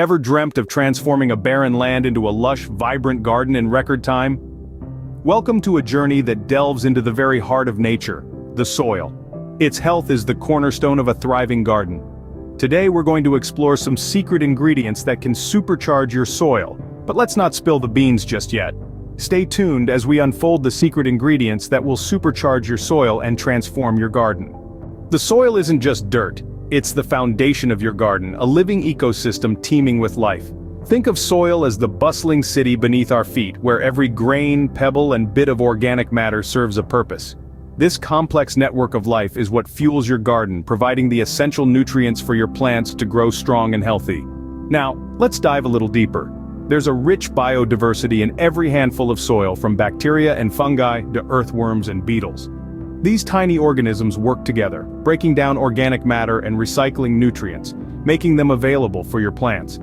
Ever dreamt of transforming a barren land into a lush, vibrant garden in record time? Welcome to a journey that delves into the very heart of nature, the soil. Its health is the cornerstone of a thriving garden. Today we're going to explore some secret ingredients that can supercharge your soil, but let's not spill the beans just yet. Stay tuned as we unfold the secret ingredients that will supercharge your soil and transform your garden. The soil isn't just dirt, it's the foundation of your garden, a living ecosystem teeming with life. Think of soil as the bustling city beneath our feet, where every grain, pebble, and bit of organic matter serves a purpose. This complex network of life is what fuels your garden, providing the essential nutrients for your plants to grow strong and healthy. Now, let's dive a little deeper. There's a rich biodiversity in every handful of soil, from bacteria and fungi to earthworms and beetles. These tiny organisms work together, breaking down organic matter and recycling nutrients, making them available for your plants.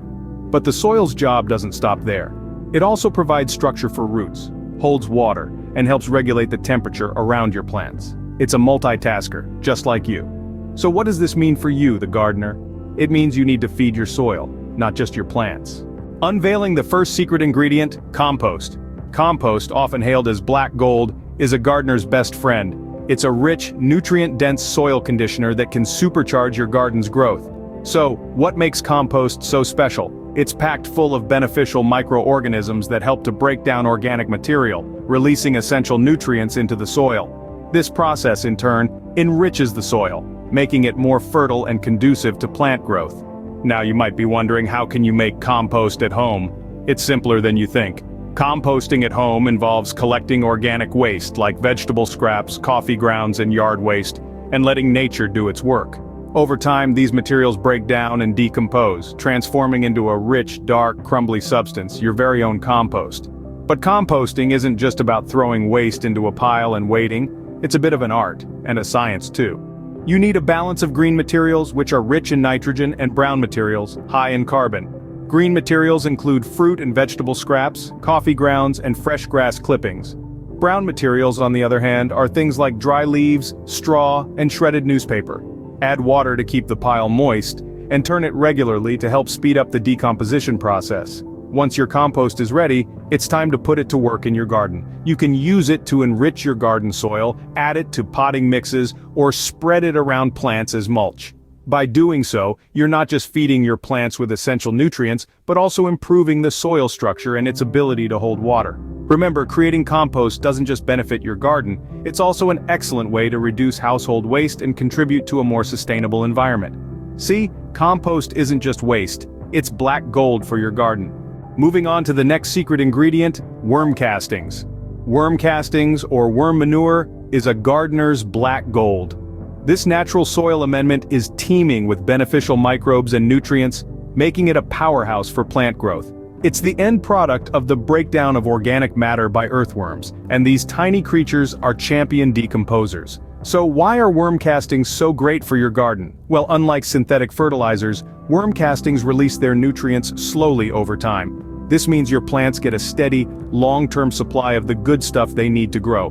But the soil's job doesn't stop there. It also provides structure for roots, holds water, and helps regulate the temperature around your plants. It's a multitasker, just like you. So what does this mean for you, the gardener? It means you need to feed your soil, not just your plants. Unveiling the first secret ingredient, compost. Compost, often hailed as black gold, is a gardener's best friend. It's a rich, nutrient-dense soil conditioner that can supercharge your garden's growth. So, what makes compost so special? It's packed full of beneficial microorganisms that help to break down organic material, releasing essential nutrients into the soil. This process, in turn, enriches the soil, making it more fertile and conducive to plant growth. Now you might be wondering, how can you make compost at home? It's simpler than you think. Composting at home involves collecting organic waste like vegetable scraps, coffee grounds, and yard waste, and letting nature do its work. Over time, these materials break down and decompose, transforming into a rich, dark, crumbly substance, your very own compost. But composting isn't just about throwing waste into a pile and waiting. It's a bit of an art, and a science too. You need a balance of green materials, which are rich in nitrogen, and brown materials, high in carbon. Green materials include fruit and vegetable scraps, coffee grounds, and fresh grass clippings. Brown materials, on the other hand, are things like dry leaves, straw, and shredded newspaper. Add water to keep the pile moist, and turn it regularly to help speed up the decomposition process. Once your compost is ready, it's time to put it to work in your garden. You can use it to enrich your garden soil, add it to potting mixes, or spread it around plants as mulch. By doing so, you're not just feeding your plants with essential nutrients, but also improving the soil structure and its ability to hold water. Remember, creating compost doesn't just benefit your garden, it's also an excellent way to reduce household waste and contribute to a more sustainable environment. See, compost isn't just waste, it's black gold for your garden. Moving on to the next secret ingredient, worm castings. Worm castings, or worm manure, is a gardener's black gold. This natural soil amendment is teeming with beneficial microbes and nutrients, making it a powerhouse for plant growth. It's the end product of the breakdown of organic matter by earthworms, and these tiny creatures are champion decomposers. So why are worm castings so great for your garden? Well, unlike synthetic fertilizers, worm castings release their nutrients slowly over time. This means your plants get a steady, long-term supply of the good stuff they need to grow.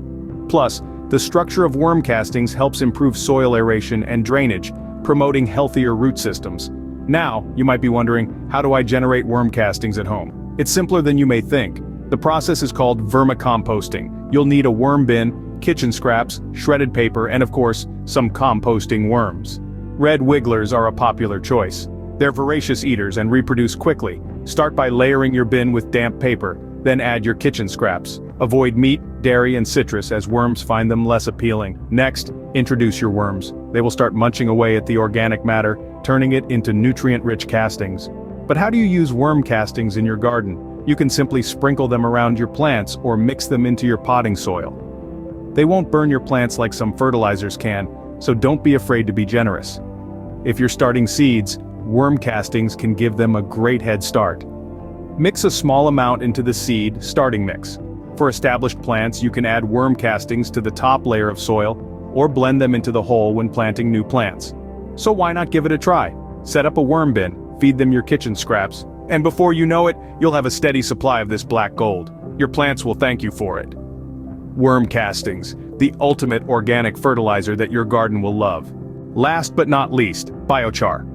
Plus, the structure of worm castings helps improve soil aeration and drainage, promoting healthier root systems. Now, you might be wondering, how do I generate worm castings at home? It's simpler than you may think. The process is called vermicomposting. You'll need a worm bin, kitchen scraps, shredded paper, and of course, some composting worms. Red wigglers are a popular choice. They're voracious eaters and reproduce quickly. Start by layering your bin with damp paper, then add your kitchen scraps. Avoid meat, dairy, and citrus, as worms find them less appealing. Next, introduce your worms. They will start munching away at the organic matter, turning it into nutrient-rich castings. But how do you use worm castings in your garden? You can simply sprinkle them around your plants or mix them into your potting soil. They won't burn your plants like some fertilizers can, so don't be afraid to be generous. If you're starting seeds, worm castings can give them a great head start. Mix a small amount into the seed starting mix. For established plants, you can add worm castings to the top layer of soil, or blend them into the whole when planting new plants. So why not give it a try? Set up a worm bin, feed them your kitchen scraps, and before you know it, you'll have a steady supply of this black gold. Your plants will thank you for it. Worm castings, the ultimate organic fertilizer that your garden will love. Last but not least, biochar.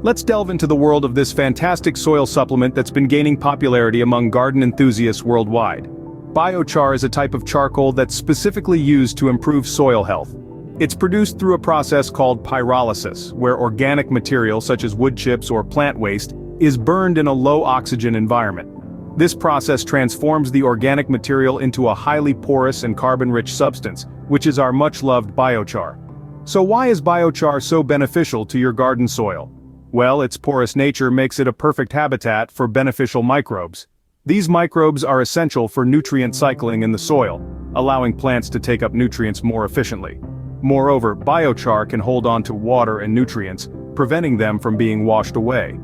Let's delve into the world of this fantastic soil supplement that's been gaining popularity among garden enthusiasts worldwide. Biochar is a type of charcoal that's specifically used to improve soil health. It's produced through a process called pyrolysis, where organic material such as wood chips or plant waste is burned in a low-oxygen environment. This process transforms the organic material into a highly porous and carbon-rich substance, which is our much-loved biochar. So why is biochar so beneficial to your garden soil? Well, its porous nature makes it a perfect habitat for beneficial microbes. These microbes are essential for nutrient cycling in the soil, allowing plants to take up nutrients more efficiently. Moreover, biochar can hold on to water and nutrients, preventing them from being washed away.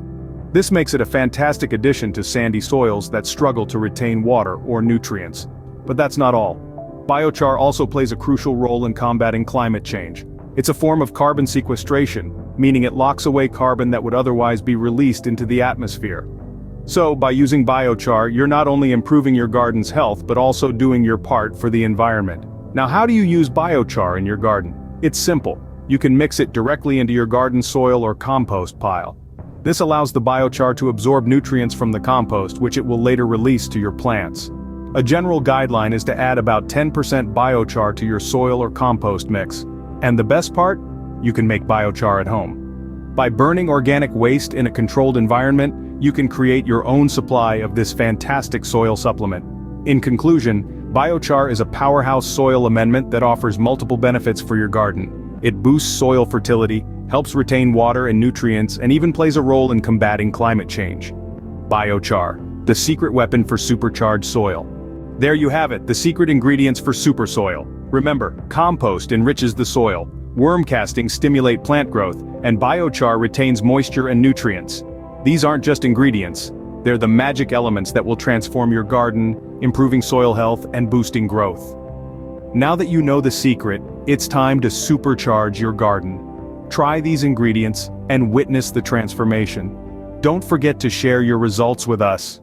This makes it a fantastic addition to sandy soils that struggle to retain water or nutrients. But that's not all. Biochar also plays a crucial role in combating climate change. It's a form of carbon sequestration, meaning it locks away carbon that would otherwise be released into the atmosphere. So, by using biochar, you're not only improving your garden's health but also doing your part for the environment. Now, how do you use biochar in your garden? It's simple. You can mix it directly into your garden soil or compost pile. This allows the biochar to absorb nutrients from the compost, which it will later release to your plants. A general guideline is to add about 10% biochar to your soil or compost mix. And the best part? You can make biochar at home. By burning organic waste in a controlled environment, you can create your own supply of this fantastic soil supplement. In conclusion, biochar is a powerhouse soil amendment that offers multiple benefits for your garden. It boosts soil fertility, helps retain water and nutrients, and even plays a role in combating climate change. Biochar, the secret weapon for supercharged soil. There you have it, the secret ingredients for super soil. Remember, compost enriches the soil, worm castings stimulate plant growth, and biochar retains moisture and nutrients. These aren't just ingredients, they're the magic elements that will transform your garden, improving soil health and boosting growth. Now that you know the secret, it's time to supercharge your garden. Try these ingredients and witness the transformation. Don't forget to share your results with us.